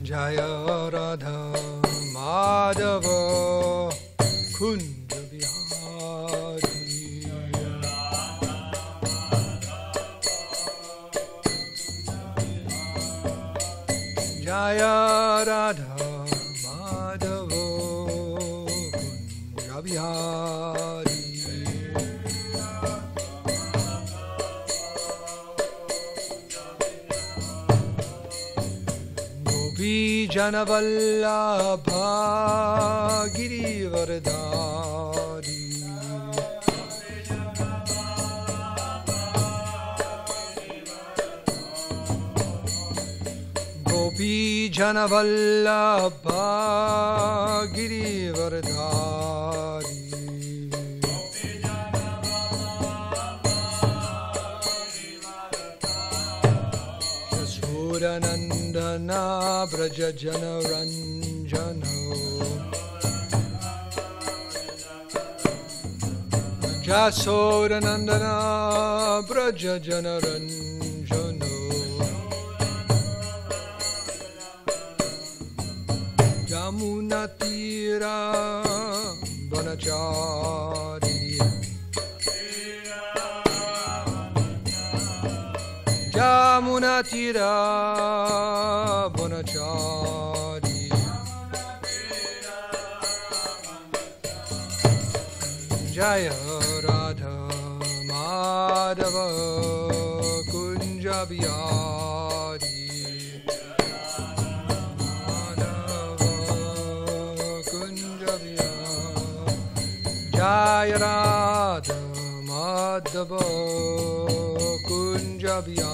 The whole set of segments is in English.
Jaya Radha Madhava Kunja Bihari. Jaya Radha Madhava Kunja Bihari. Janavallabha Girivardhari. Gopi Janavallabha Girivardhari. Yashodanandana Braja Jana Ranjano. Jasodanandana Braja Jana Ranjano. Yamuna Tira Vanachari. Yamuna Tira Vanachari. Jaya Radha Madhava Kunja Bihari. Madhava Kunja Bihari. Jaya Radha Madhava Kunja Bihari.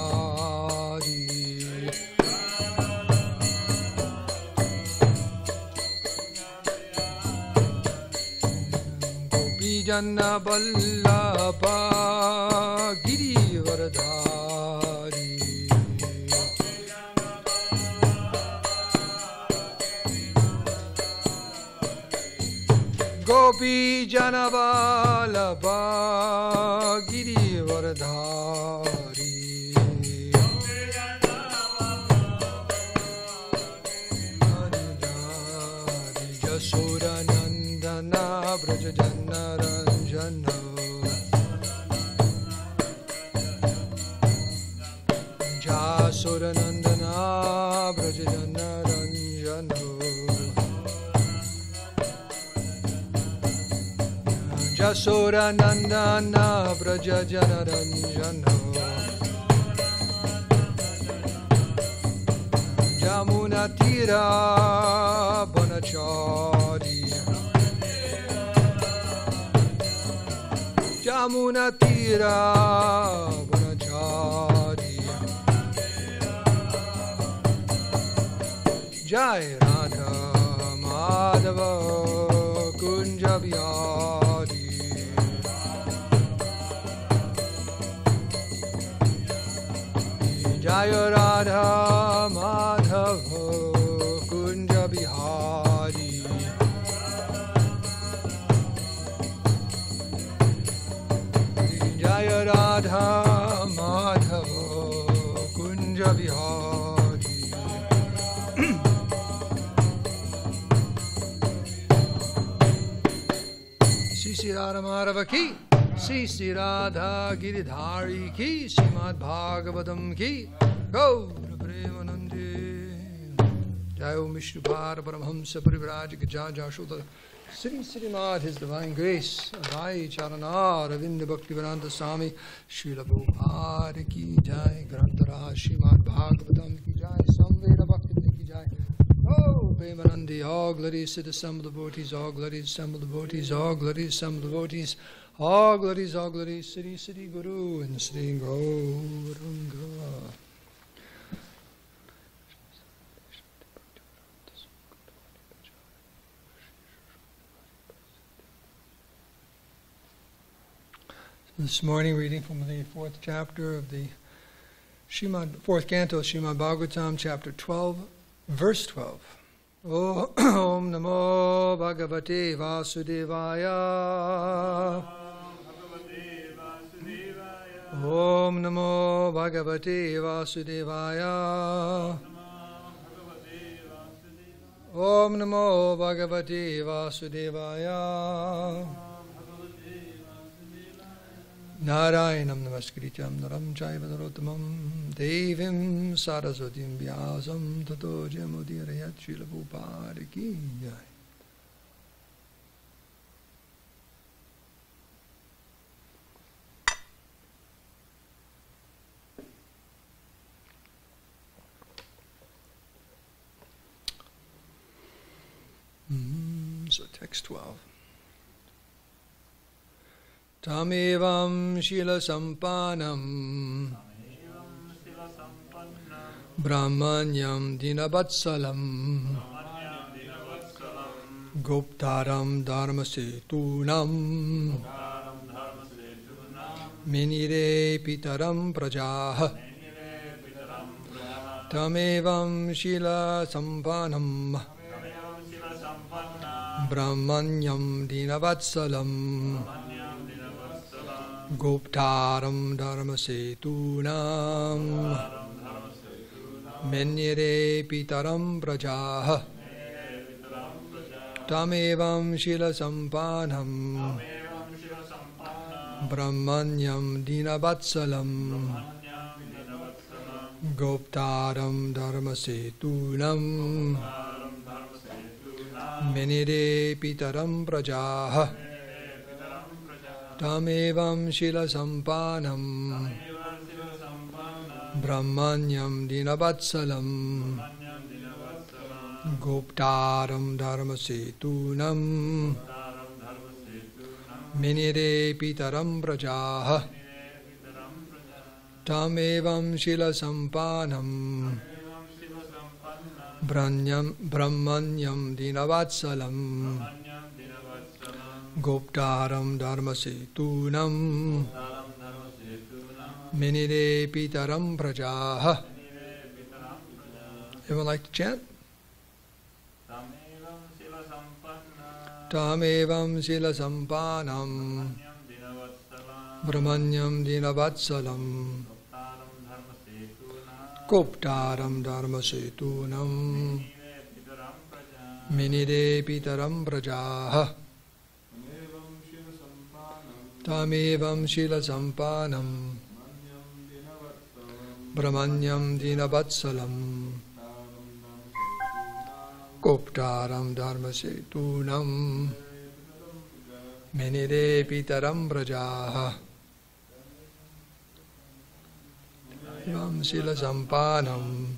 Jana Vallabha Girivardhari. Gopi Jana Vallabha Girivardhari. Jasodanandana Braja Jana Ranjano. Jasodanandana Braja Jana Ranjano. Jasodanandana Braja Jana Ranjano. Yamuna Tira Vanachari. Yamuna Tira Vanachari. Jai Radha Madhava Kunja Bihari. Jaya Radha Madhava Kunja Bihari. Jaya Radha Madhava Kunja Bihari. Sri Radha Madhava ki, Sri Radha Giridhari ki, srimadbhagavatam ki, Gaura Premanande. Jai Om Vishnu Pada Paramhamsa Parivrajika Jaja Shuddha Sri Srimad, His Divine Grace, Adhai Charana, Ravinda Bhaktivedanta Swami, Srila Prabhupada ki Jai, Grantara Srimad Bhagavatam ki Jai, Samveda Bhakti ki Jai. Oh, Premanandi, all glories to the assembled devotees, all glories, assembled devotees, all glories, assembled devotees, all glories, Sri Sri Guru and Sri Gauranga. This morning, reading from the fourth chapter of the fourth canto of Srimad Bhagavatam, chapter 12, verse 12. Om Namo Bhagavate Vasudevaya. Om Namo Bhagavate Vasudevaya. Om Namo Bhagavate Vasudevaya. Narayanam Namaskrityam Naram Chaiva Narottamam Devim Saraswatim Vyasam Tato Jamudirayat Srila Prabhupada Ki Jai. So text 12. Tamevam Shila Sampanam Brahmanyam Dinavatsalam Goptaram Dharmasetunam Minire Pitaram Prajah Tamevam Shila Sampanam Brahmanyam Dinavatsalam Goptaram Dharmasetunam Menire Pitaram Prajah Tamevam Shila Sampanam Brahmanyam Dinavatsalam Goptaram Dharmasetunam Menire Pitaram Prajah Tamevam Shila Sampanam Brahmanyam Dinavatsalam Goptaram Dharmasetunam Menire Pitaram Prajah Tamevam Shila Sampanam Brahmanyam Dinavatsalam Goptaram Dharmasetunam Menire Pitaram Prajah. Everyone like to chant? Tamevam Sila Sampanam Brahmanyam Dinavatsalam Goptaram Dharmasetunam Menire Pitaram Prajah Tamevam Shila Sampanam Brahmanyam Dinavatsalam Goptaram Dharmasetunam Menire Pitaram Prajah Tamevam Shila Sampanam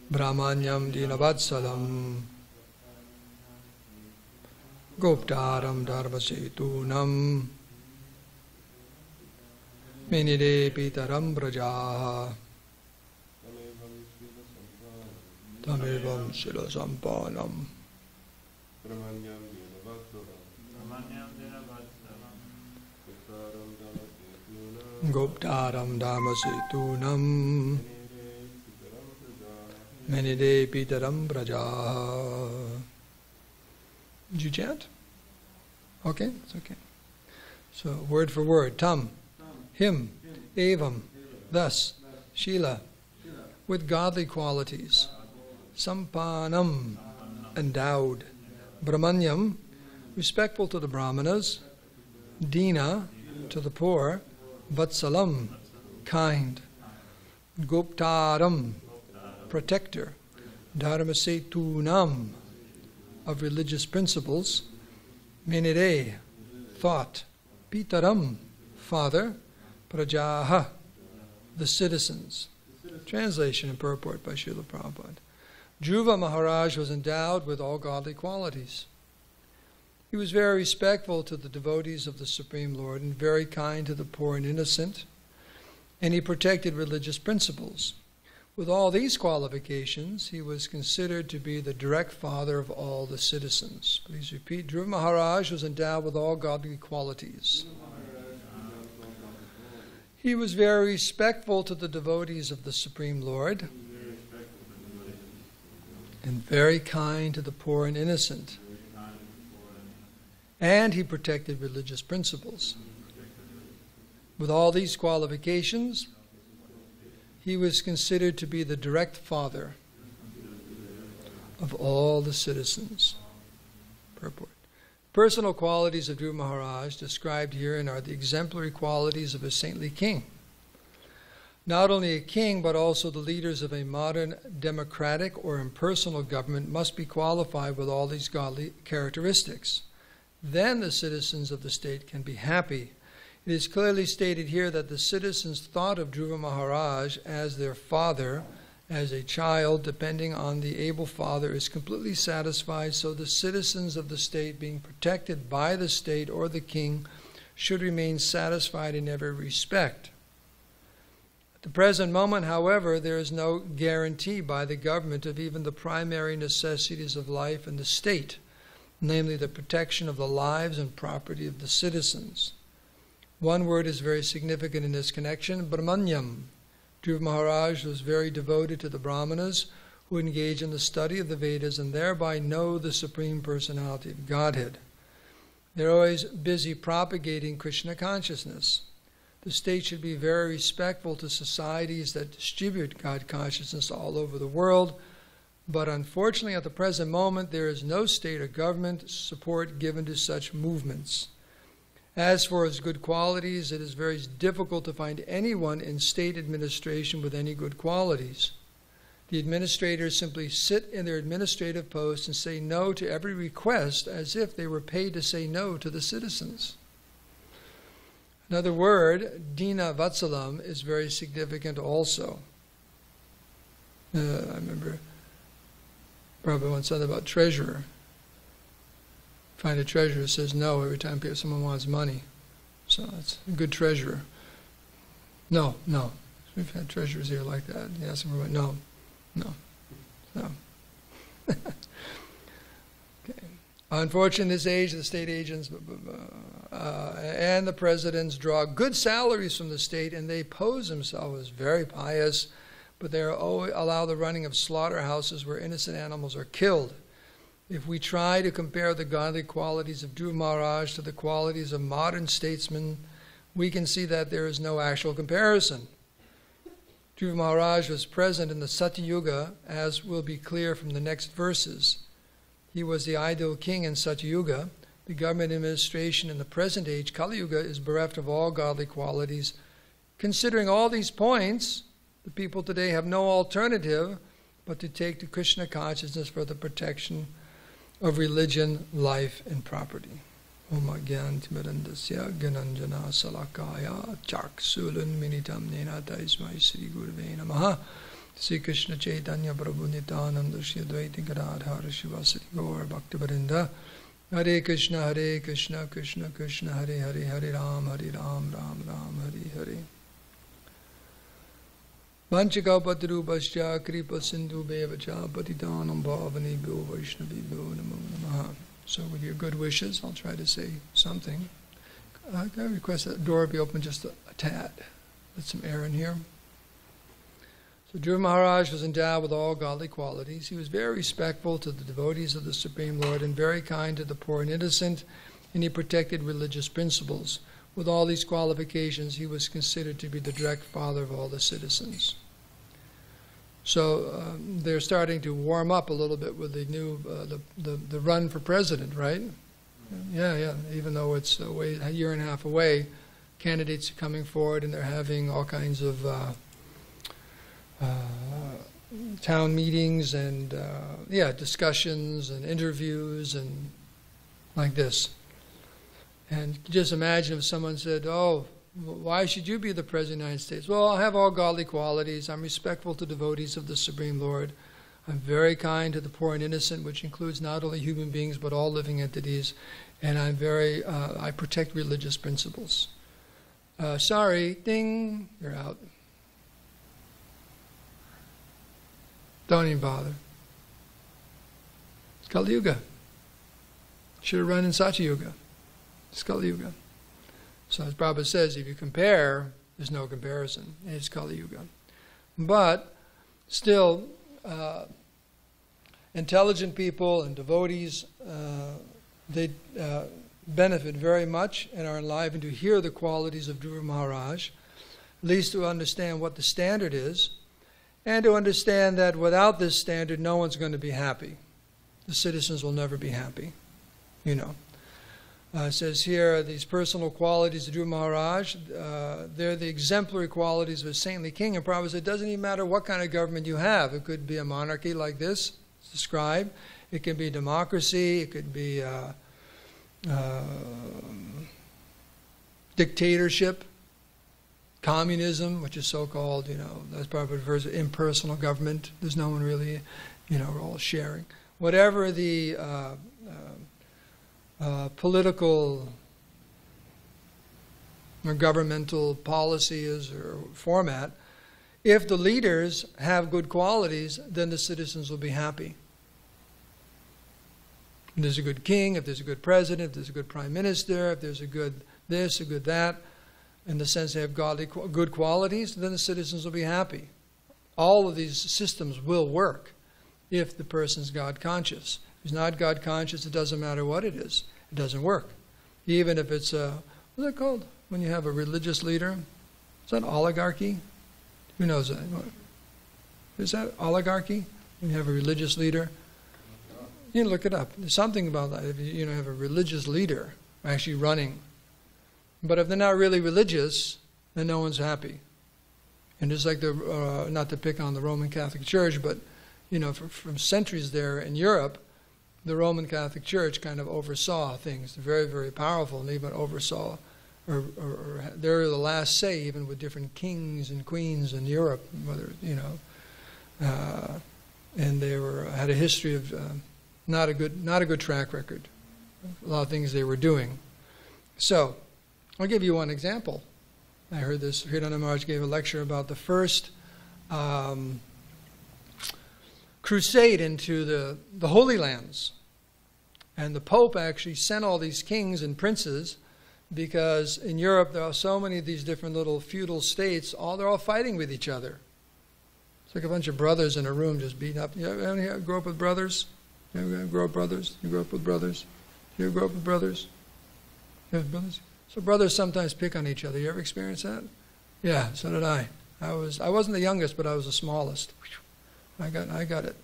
Brahmanyam Dinavatsalam Goptaram Dharmasetunam Menire Pitaram Prajah Tamevam Shila Sampanam Goptaram Dharmasetunam Menire Pitaram Prajah. Did you chant? Okay, it's okay. So, word for word. Tam, him, evam, thus, shila, with godly qualities. Sampanam, endowed. Brahmanyam, respectful to the brahmanas. Dina, to the poor. Vatsalam, kind. Goptaram, protector. Dharmasetunam, of religious principles. Menire, thought. Pitaram, father. Prajaha, the citizens. Translation and purport by Srila Prabhupada. Dhruva Maharaj was endowed with all godly qualities. He was very respectful to the devotees of the Supreme Lord and very kind to the poor and innocent, and he protected religious principles. With all these qualifications, he was considered to be the direct father of all the citizens. Please repeat. Dhruva Maharaj was endowed with all godly qualities. He was very respectful to the devotees of the Supreme Lord and very kind to the poor and innocent. And he protected religious principles. With all these qualifications, he was considered to be the direct father of all the citizens. Purport. Personal qualities of Dhruva Maharaj described herein are the exemplary qualities of a saintly king. Not only a king, but also the leaders of a modern democratic or impersonal government must be qualified with all these godly characteristics. Then the citizens of the state can be happy. It is clearly stated here that the citizens thought of Dhruva Maharaj as their father. As a child, depending on the able father, is completely satisfied, so the citizens of the state, being protected by the state or the king, should remain satisfied in every respect. At the present moment, however, there is no guarantee by the government of even the primary necessities of life in the state, namely the protection of the lives and property of the citizens. One word is very significant in this connection, Brahmanyam. Dhruva Maharaj was very devoted to the Brahmanas who engage in the study of the Vedas and thereby know the Supreme Personality of Godhead. They're always busy propagating Krishna consciousness. The state should be very respectful to societies that distribute God consciousness all over the world, but unfortunately at the present moment there is no state or government support given to such movements. As for his good qualities, it is very difficult to find anyone in state administration with any good qualities. The administrators simply sit in their administrative posts and say no to every request as if they were paid to say no to the citizens. Another word, Dina Vatsalam, is very significant also. I remember Prabhu once said about treasurer. Find a treasurer who says no every time someone wants money. So that's a good treasurer. No. We've had treasurers here like that. You ask them for money. No. Okay. Unfortunately, in this age, the state agents and the presidents draw good salaries from the state, and they pose themselves as very pious, but they allow the running of slaughterhouses where innocent animals are killed. If we try to compare the godly qualities of Dhruva Maharaj to the qualities of modern statesmen, we can see that there is no actual comparison. Dhruva Maharaj was present in the Satya Yuga, as will be clear from the next verses. He was the ideal king in Satya Yuga. The government administration in the present age, Kali Yuga, is bereft of all godly qualities. Considering all these points, the people today have no alternative but to take to Krishna consciousness for the protection of religion, life, and property. Om Agyantimirandasya Gananjana Salakaya Chaksulun Minitam Nena Taismai Sri Gurve Namaha Sri Krishna Chaitanya Prabhu Nityananda Shri Advaita Gadadhara Shiva Sri Gaur Bhakti Varinda Hare Krishna Krishna Krishna Hare Hare Hare Ram Ram Ram Hare Hare Vanchakapatirubhasya kripa sindhu bevacha patitanam bhavanebhyo vaishnavibhyo namo namaha. So with your good wishes, I'll try to say something. I request that the door be open just a tad. Let some air in here. So Dhruva Maharaj was endowed with all godly qualities. He was very respectful to the devotees of the Supreme Lord and very kind to the poor and innocent, and he protected religious principles. With all these qualifications, he was considered to be the direct father of all the citizens. So they're starting to warm up a little bit with the new the run for president, right? Yeah. Even though it's a year and a half away, candidates are coming forward and they're having all kinds of town meetings and discussions and interviews and like this. And just imagine if someone said, "Oh, why should you be the President of the United States?" Well, I have all godly qualities. I'm respectful to devotees of the Supreme Lord. I'm very kind to the poor and innocent, which includes not only human beings but all living entities. And I'm I protect religious principles. Sorry, ding, you're out. Don't even bother. It's Kali Yuga. Should have run in Satya Yuga. It's Kali Yuga. So as Prabhu says, if you compare, there's no comparison. It's Kali Yuga. But still, intelligent people and devotees, they benefit very much and are enlivened to hear the qualities of Dhruva Maharaj, at least to understand what the standard is, and to understand that without this standard, no one's going to be happy. the citizens will never be happy. You know. It says here, these personal qualities of Dhruva Maharaj, they're the exemplary qualities of a saintly king. And Prabhu said, it doesn't even matter what kind of government you have. It could be a monarchy like this, it's described. It could be democracy. It could be dictatorship, communism, which is so-called, you know, that's probably refers to impersonal government. There's no one really, you know, we're all sharing. Whatever the political or governmental policy is or format, if the leaders have good qualities, then the citizens will be happy. If there's a good king, if there's a good president, if there's a good prime minister, if there's a good this, a good that, in the sense they have godly, good qualities, then the citizens will be happy. All of these systems will work if the person's God conscious. If he's not God conscious, it doesn't matter what it is. It doesn't work. Even if it's a, what's that called? When you have a religious leader? Is that oligarchy? Who knows that? Is that oligarchy? When you have a religious leader? You can look it up. There's something about that. If you have a religious leader actually running. But if they're not really religious, then no one's happy. And just like the, not to pick on the Roman Catholic Church, but you know, from centuries there in Europe, the Roman Catholic Church kind of oversaw things. They're very, very powerful, and even oversaw, or they're the last say, even with different kings and queens in Europe, whether you know, and they had a history of not a good track record. A lot of things they were doing. So, I'll give you one example. I heard this. Hridana Maharaj gave a lecture about the first crusade into the Holy Lands. And the Pope actually sent all these kings and princes because in Europe there are so many of these different little feudal states, they're all fighting with each other. It's like a bunch of brothers in a room just beating up. You ever grow up with brothers? You ever grow up brothers? You grow up with brothers? You ever grow up with brothers? You have brothers? So brothers sometimes pick on each other. You ever experience that? Yeah, so did I. I wasn't the youngest, but I was the smallest. I got it.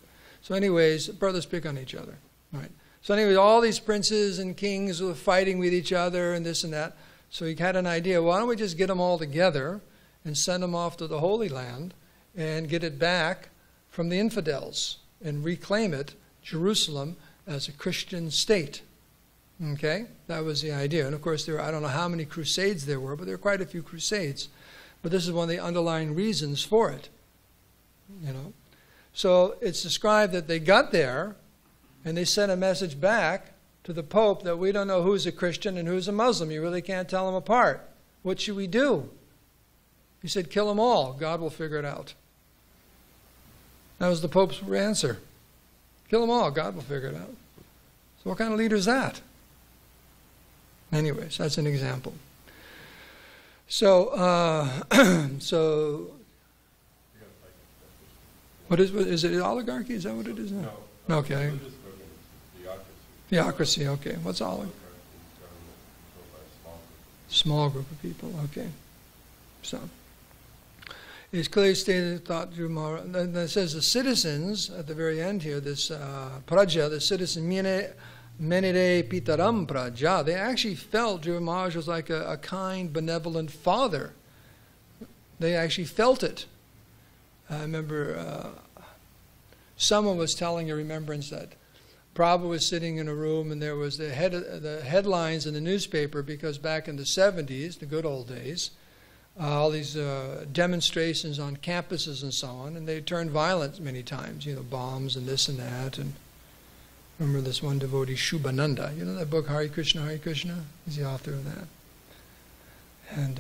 So anyways, brothers pick on each other. Right. So anyways, all these princes and kings were fighting with each other and this and that. So he had an idea, why don't we just get them all together and send them off to the Holy Land and get it back from the infidels and reclaim it, Jerusalem, as a Christian state. Okay? That was the idea. And of course, I don't know how many crusades there were, but there were quite a few crusades. But this is one of the underlying reasons for it. You know? So it's described that they got there and they sent a message back to the Pope that we don't know who's a Christian and who's a Muslim. You really can't tell them apart. What should we do? He said, kill them all. God will figure it out. That was the Pope's answer. Kill them all. God will figure it out. So what kind of leader is that? Anyways, that's an example. So, what is it oligarchy? Is that what it is now? No. Okay. Theocracy, okay. What's oligarchy? Small group of people, okay. So, it's clearly stated, thought through Maharaj. Then it says the citizens, at the very end here, this praja, the citizen, menire pitaram praja, they actually felt Dhruva Maharaj was like a kind, benevolent father. They actually felt it. I remember someone was telling a remembrance that Prabhu was sitting in a room and there was the headlines in the newspaper because back in the 70s, the good old days, all these demonstrations on campuses and so on, and they turned violent many times, you know, bombs and this and that. And remember this one devotee, Shubhananda, you know that book, Hare Krishna, Hare Krishna? He's the author of that. And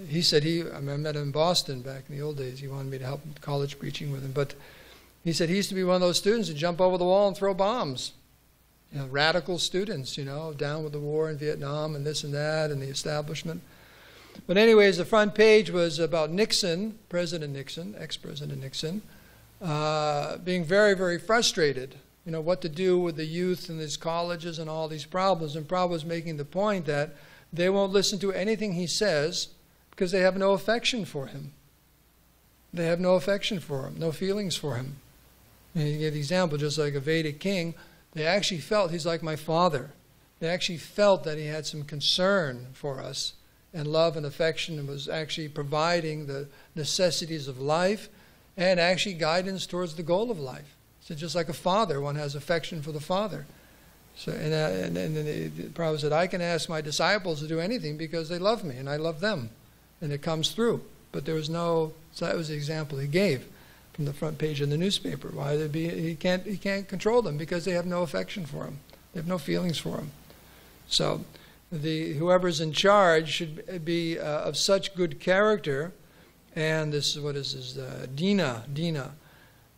he said I met him in Boston back in the old days. He wanted me to help college preaching with him. But he said he used to be one of those students who jump over the wall and throw bombs. You know, radical students, you know, down with the war in Vietnam and this and that and the establishment. But anyways, the front page was about Nixon, President Nixon, ex-President Nixon, being very, very frustrated, you know, what to do with the youth in these colleges and all these problems. And Prabhu was making the point that they won't listen to anything he says because they have no affection for him. They have no affection for him, no feelings for him. And you get the example, just like a Vedic king, They actually felt he's like my father. They actually felt that he had some concern for us and love and affection, and was actually providing the necessities of life and actually guidance towards the goal of life. So just like a father, one has affection for the father. So, and the Prabhu said, I can ask my disciples to do anything because they love me and I love them. And it comes through. But there was no, so that was the example he gave from the front page of the newspaper. Why there be, he can't control them because they have no affection for him. They have no feelings for him. So whoever's in charge should be of such good character. And this is, what is this? Dina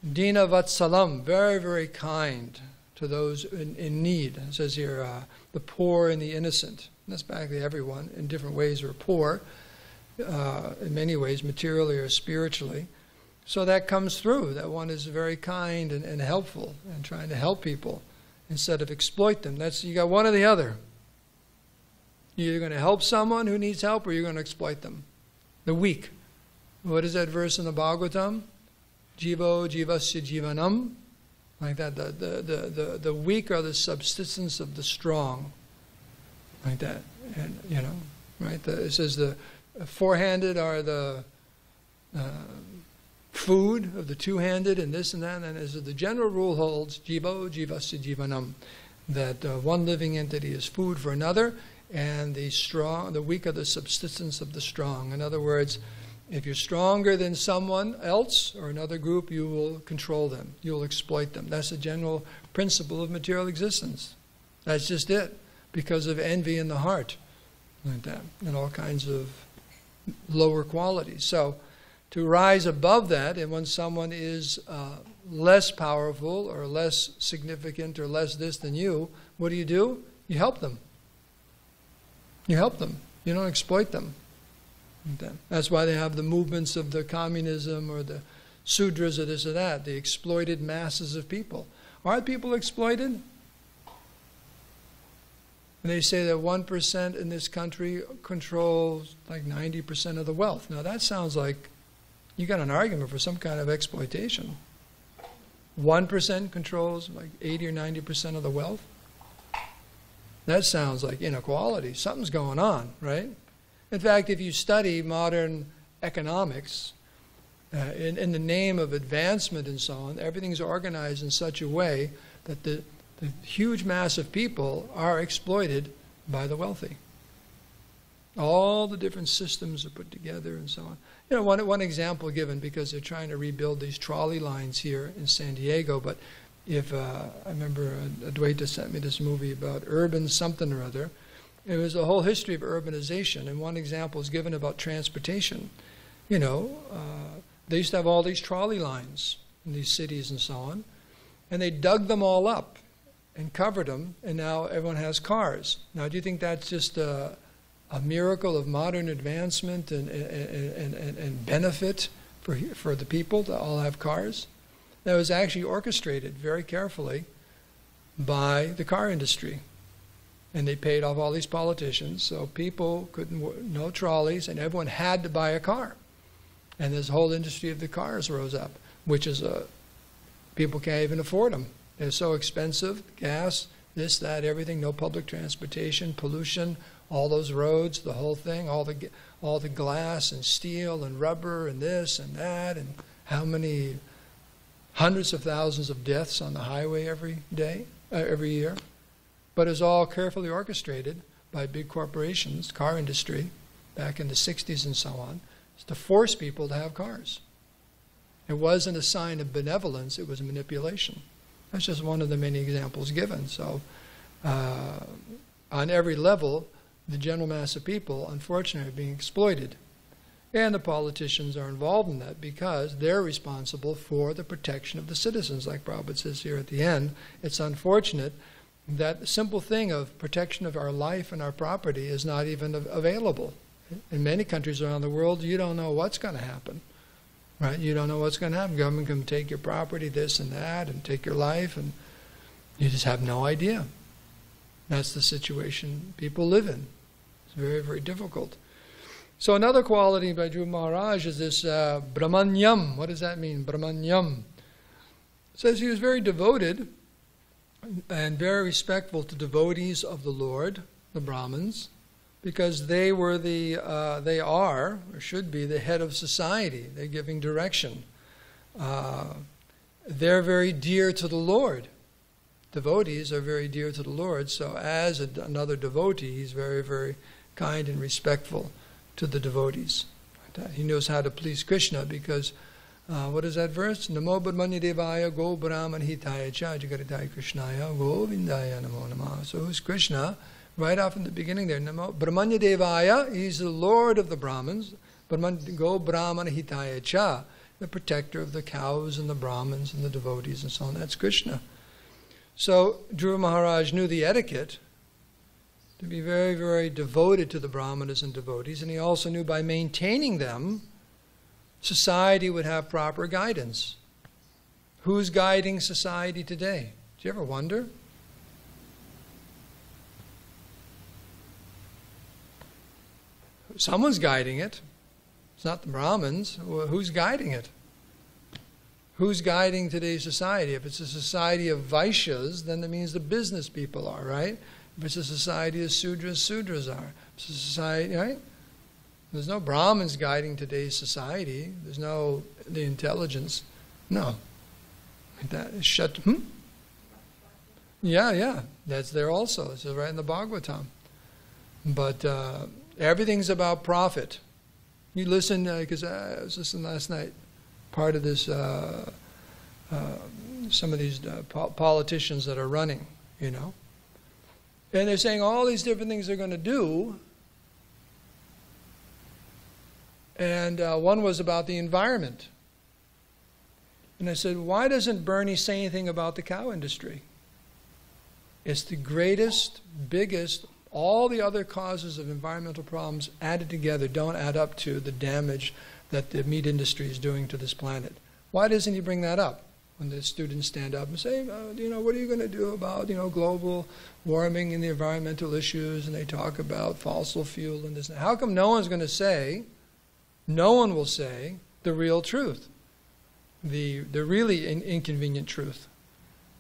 Vatsalam, very, very kind to those in need. It says here, the poor and the innocent. And that's basically everyone. In different ways we're poor, in many ways, materially or spiritually. So that comes through, that one is very kind and helpful and trying to help people instead of exploit them. You got one or the other. You're either going to help someone who needs help or you're going to exploit them. The weak. What is that verse in the Bhagavatam? Jivo jivasya jivanam. Like that. The weak are the subsistence of the strong. Like that. And, right? It says the four-handed are the food of the two-handed, and this and that. And as the general rule holds, jivo jivasya jivanam, that one living entity is food for another, and the weak are the subsistence of the strong. In other words, if you're stronger than someone else or another group, you will control them. You will exploit them. That's the general principle of material existence. That's just it, because of envy in the heart, like that, and all kinds of lower qualities. So to rise above that, and when someone is less powerful or less significant or less this than you, what do? You help them. You help them. You don't exploit them. That's why they have the movements of the communism or the sudras or this or that, the exploited masses of people. Aren't people exploited? And they say that 1% in this country controls like 90% of the wealth. Now that sounds like you got an argument for some kind of exploitation. 1% controls like 80 or 90% of the wealth. That sounds like inequality. Something's going on, right? In fact, if you study modern economics, in the name of advancement and so on, everything's organized in such a way that the huge mass of people are exploited by the wealthy. All the different systems are put together and so on. One example given, because they're trying to rebuild these trolley lines here in SanDiego, but if I remember Advaita sent me this movie about urban something or other. It was a whole history of urbanization, and one example is given about transportation. They used to have all these trolley lines in these cities and so on, and they dug them all up and covered them, and now everyone has cars. Now, do you think that's just a miracle of modern advancement and benefit for the people to all have cars? That was actually orchestrated very carefully by the car industry. And they paid off all these politicians, so people no trolleys, and everyone had to buy a car. And this whole industry of the cars rose up, which is people can't even afford them. They're so expensive, gas, this, that, everything, no public transportation, pollution, all those roads, the whole thing, all the glass and steel and rubber and this and that, and how many hundreds of thousands of deaths on the highway every year. But it was all carefully orchestrated by big corporations, car industry, back in the 60s and so on, to force people to have cars. It wasn't a sign of benevolence, it was manipulation. That's just one of the many examples given. So on every level, the general mass of people, unfortunately, are being exploited. And the politicians are involved in that because they're responsible for the protection of the citizens. Like Prabhupada says here at the end, it's unfortunate that the simple thing of protection of our life and our property is not even available. In many countries around the world, you don't know what's going to happen. Right? You don't know what's going to happen. Government can take your property, this and that, and take your life, and you just have no idea. That's the situation people live in. It's very, very difficult. So another quality by Dhruva Maharaj is this Brahmanyam. What does that mean, Brahmanyam? It says he was very devoted and very respectful to devotees of the Lord, the Brahmins, because they are, or should be, the head of society. They're giving direction. They're very dear to the Lord. Devotees are very dear to the Lord, so as another devotee, he's very, very kind and respectful to the devotees. He knows how to please Krishna because, what is that verse? Namo Brahmanya Devaya Go Brahman Hitaya Cha Jagaritaya Krishnaya Govindaya Namo Namah. So who's Krishna? Right off in the beginning there, Namo Brahmanya Devaya, he's the Lord of the Brahmins. Go Brahman Hitaya Cha, the protector of the cows and the Brahmins and the devotees and so on. That's Krishna. So Dhruva Maharaj knew the etiquette to be very, very devoted to the Brahmanas and devotees, and he also knew by maintaining them, society would have proper guidance. Who's guiding society today? Do you ever wonder? Someone's guiding it. It's not the Brahmins. Who's guiding it? Who's guiding today's society? If it's a society of Vaishyas, then that means the business people are, right? If it's a society of Sudras, Sudras are. If it's a society, right? There's no Brahmins guiding today's society. There's no the intelligence. No. That is shut. Yeah. That's there also. This is right in the Bhagavatam. But everything's about profit. You listen, because I was listening last night, part of this, some of these politicians that are running, you know. And they're saying all these different things they're going to do. And one was about the environment. And I said, why doesn't Bernie say anything about the cow industry? It's the greatest, biggest, all the other causes of environmental problems added together don't add up to the damage that the meat industry is doing to this planet. Why doesn't he bring that up when the students stand up and say, what are you going to do about, global warming and the environmental issues? And they talk about fossil fuel and this. How come no one will say the real truth, the really inconvenient truth,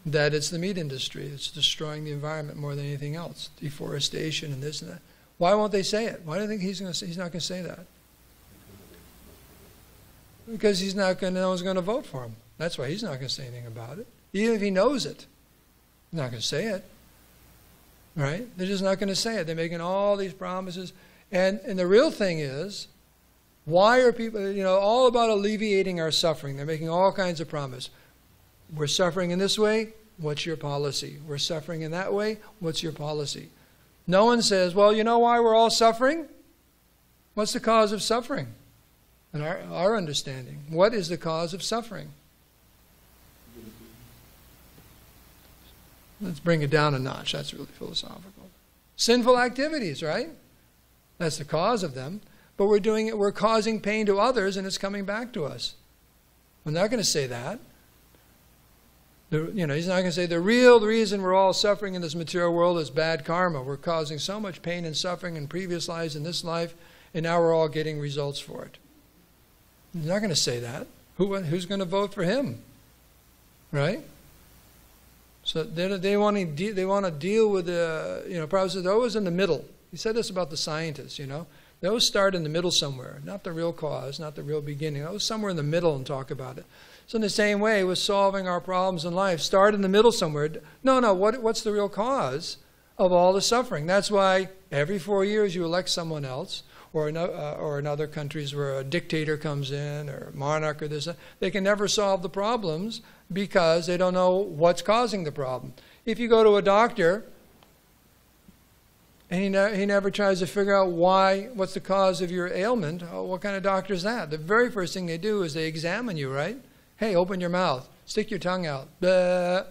that it's the meat industry that's destroying the environment more than anything else, deforestation and this and that? Why won't they say it? Why do you think he's not going to say that? Because no one's going to vote for him. That's why he's not going to say anything about it. Even if he knows it, he's not going to say it. Right? They're just not going to say it. They're making all these promises. And the real thing is, why are people, all about alleviating our suffering. They're making all kinds of promises. We're suffering in this way, what's your policy? We're suffering in that way, what's your policy? No one says, well, you know why we're all suffering? What's the cause of suffering? In our understanding, what is the cause of suffering? Let's bring it down a notch. That's really philosophical. Sinful activities, right? That's the cause of them. But we're causing pain to others, and it's coming back to us. We're not going to say that. He's not going to say the real reason we're all suffering in this material world is bad karma. We're causing so much pain and suffering in previous lives, in this life, and now we're all getting results for it. He's not going to say that. Who's going to vote for him? Right? So they want to deal with Prabhu says they're always in the middle. He said this about the scientists, They always start in the middle somewhere, not the real cause, not the real beginning. They always somewhere in the middle and talk about it. So in the same way with solving our problems in life, start in the middle somewhere. No, what's the real cause of all the suffering? That's why every 4 years you elect someone else, or in other countries where a dictator comes in, or a monarch or this, they can never solve the problems because they don't know what's causing the problem. If you go to a doctor, and he never tries to figure out what's the cause of your ailment, what kind of doctor is that? The very first thing they do is they examine you, right? Hey, open your mouth, stick your tongue out. Blah.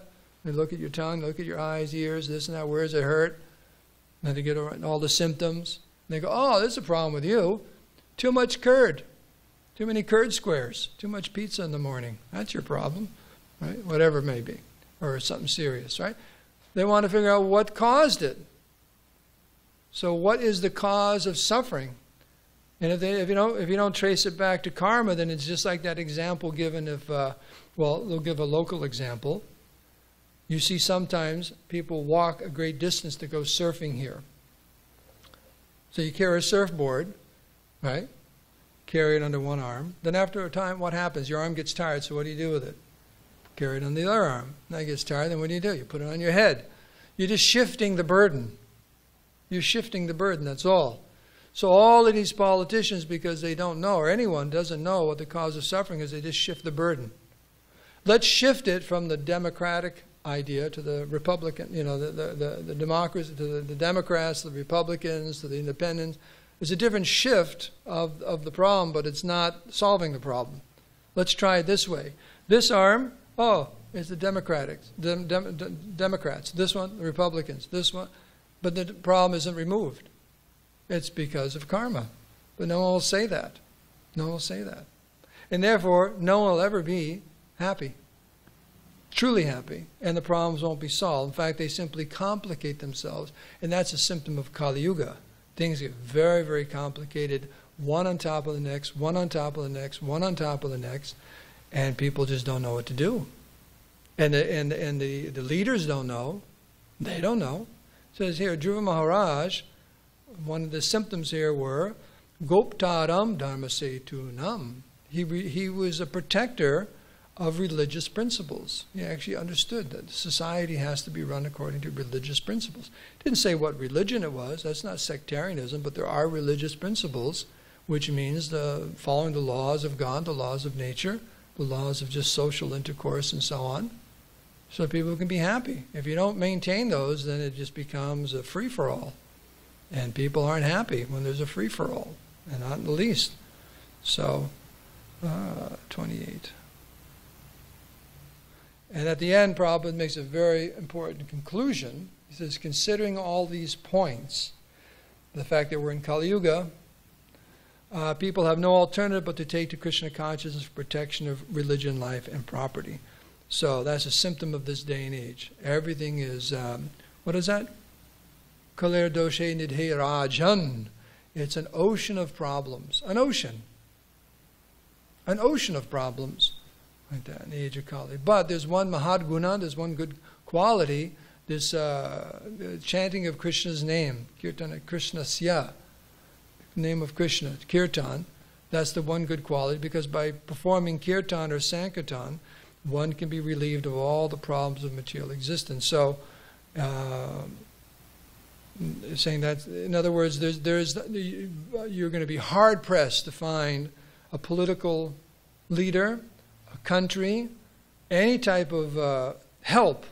They look at your tongue, look at your eyes, ears, this and that, where does it hurt? And then they get all the symptoms. And they go, oh, there's a problem with you. Too much curd. Too many curd squares. Too much pizza in the morning. That's your problem, right? Whatever it may be. Or something serious, right? They want to figure out what caused it. So what is the cause of suffering? And if you don't trace it back to karma, then it's just like that example given they'll give a local example. You see sometimes people walk a great distance to go surfing here. So you carry a surfboard, right? Carry it under one arm. Then after a time, what happens? Your arm gets tired, so what do you do with it? Carry it on the other arm. Now it gets tired, then what do? You put it on your head. You're just shifting the burden. You're shifting the burden, that's all. So all of these politicians, because they don't know, or anyone doesn't know what the cause of suffering is, they just shift the burden. Let's shift it from the democratic idea to the Republican, the democracy, to the Democrats, the Republicans, to the independents. It's a different shift of the problem, but it's not solving the problem. Let's try it this way. This arm, it's the Democrats. This one, the Republicans. This one, but the problem isn't removed. It's because of karma. But no one will say that. No one will say that. And therefore, no one will ever be happy. Truly happy. And the problems won't be solved. In fact, they simply complicate themselves. And that's a symptom of Kali Yuga. Things get very, very complicated. One on top of the next, one on top of the next, one on top of the next. And people just don't know what to do. And the leaders don't know. They don't know. It says here, Dhruva Maharaj, one of the symptoms here were Goptaram Dharmasetu Nam. He was a protector of religious principles. He actually understood that society has to be run according to religious principles. Didn't say what religion it was. That's not sectarianism, but there are religious principles, which means following the laws of God, the laws of nature, the laws of just social intercourse and so on, so people can be happy. If you don't maintain those, then it just becomes a free-for-all. And people aren't happy when there's a free-for-all, and not in the least. So, 28. And at the end, Prabhupada makes a very important conclusion. He says, considering all these points, the fact that we're in Kali Yuga, people have no alternative but to take to Krishna consciousness for protection of religion, life, and property. So that's a symptom of this day and age. Everything is, what is that? Kaler doshe nidhe rajan. It's an ocean of problems. An ocean. An ocean of problems. Like that in the age of Kali. But there's one mahadguna, there's one good quality, this chanting of Krishna's name, kirtana Krishnasya, name of Krishna, kirtan. That's the one good quality, because by performing kirtan or sankirtan, one can be relieved of all the problems of material existence. So, saying that, in other words, you're going to be hard pressed to find a political leader, a country, any type of help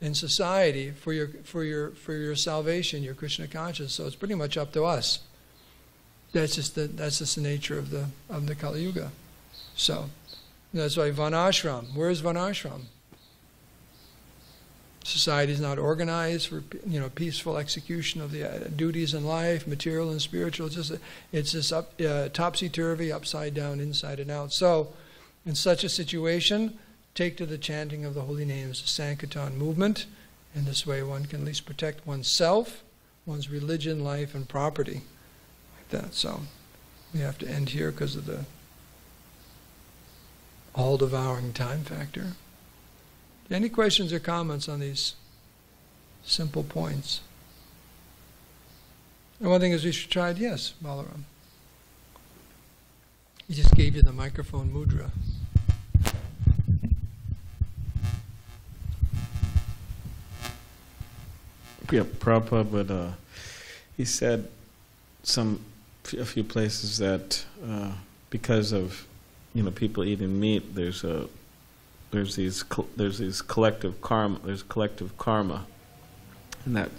in society for your salvation, your Krishna consciousness. So it's pretty much up to us. That's just the nature of the Kali Yuga. So that's why Varnashram. Where is Varnashram? Society is not organized for peaceful execution of the duties in life, material and spiritual. It's just topsy-turvy, upside down, inside and out. So, in such a situation, take to the chanting of the holy names, the Sankirtan movement. In this way, one can at least protect oneself, one's religion, life, and property. Like that. So, we have to end here because of the all-devouring time factor. Any questions or comments on these simple points? And one thing is we should try it. Yes, Balaram. He just gave you the microphone mudra. Yeah, Prabhupada, but he said a few places that because of people eating meat, there's these collective karma. There's collective karma, and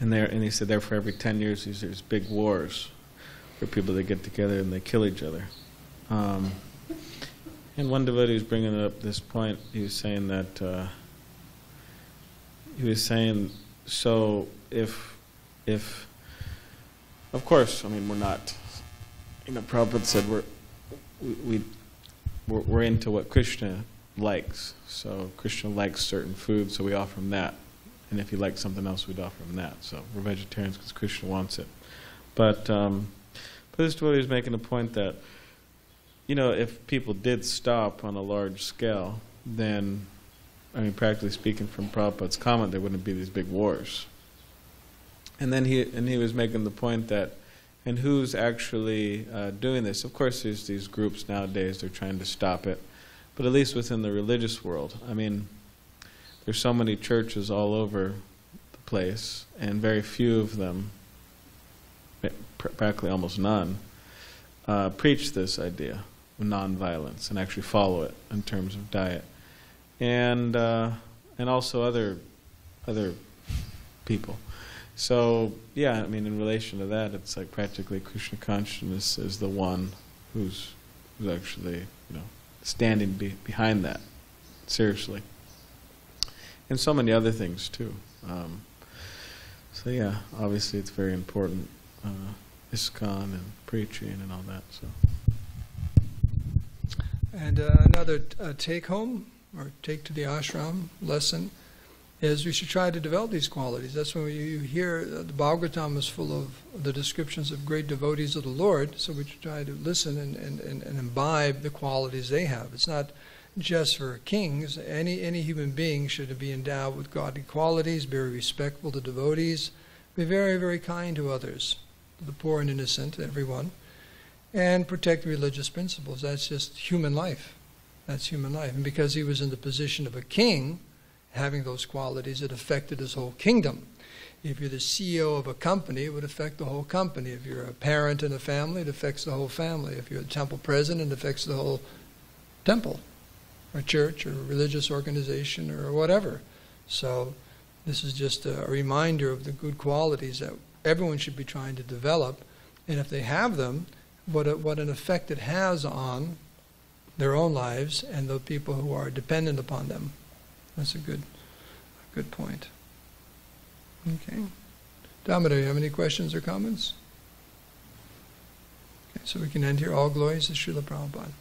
he said therefore every 10 years there's big wars where people they get together and they kill each other. And one devotee was bringing up this point. He was saying that so if of course, I mean, we're not. Prabhupada said we're into what Krishna likes. So Krishna likes certain food, so we offer him that. And if he likes something else, we'd offer him that. So we're vegetarians because Krishna wants it. But this devotee is making a point that, if people did stop on a large scale, then I mean, practically speaking, from Prabhupada's comment, there wouldn't be these big wars. And then he was making the point that, and who's actually doing this? Of course, there's these groups nowadays, they're trying to stop it. But at least within the religious world, I mean, there's so many churches all over the place, and very few of them, practically almost none, preach this idea of nonviolence and actually follow it in terms of diet. And also other people. So, yeah, I mean, in relation to that, it's like practically Krishna consciousness is the one who's actually, standing behind that, seriously. And so many other things, too. So, yeah, obviously it's very important, ISKCON and preaching and all that, so. And another take-home, or take to the ashram lesson, is we should try to develop these qualities. That's when you hear the Bhagavatam is full of the descriptions of great devotees of the Lord, so we should try to listen and imbibe the qualities they have. It's not just for kings. Any human being should be endowed with godly qualities, be very respectful to devotees, be very, very kind to others, to the poor and innocent, everyone, and protect religious principles. That's just human life. That's human life. And because he was in the position of a king, having those qualities, it affected his whole kingdom. If you're the CEO of a company, it would affect the whole company. If you're a parent in a family, it affects the whole family. If you're a temple president, it affects the whole temple, or church, or religious organization, or whatever. So this is just a reminder of the good qualities that everyone should be trying to develop. And if they have them, what an effect it has on their own lives and the people who are dependent upon them. That's a good point. Okay. Damodar, you have any questions or comments? Okay, so we can end here. All glories to Srila Prabhupada.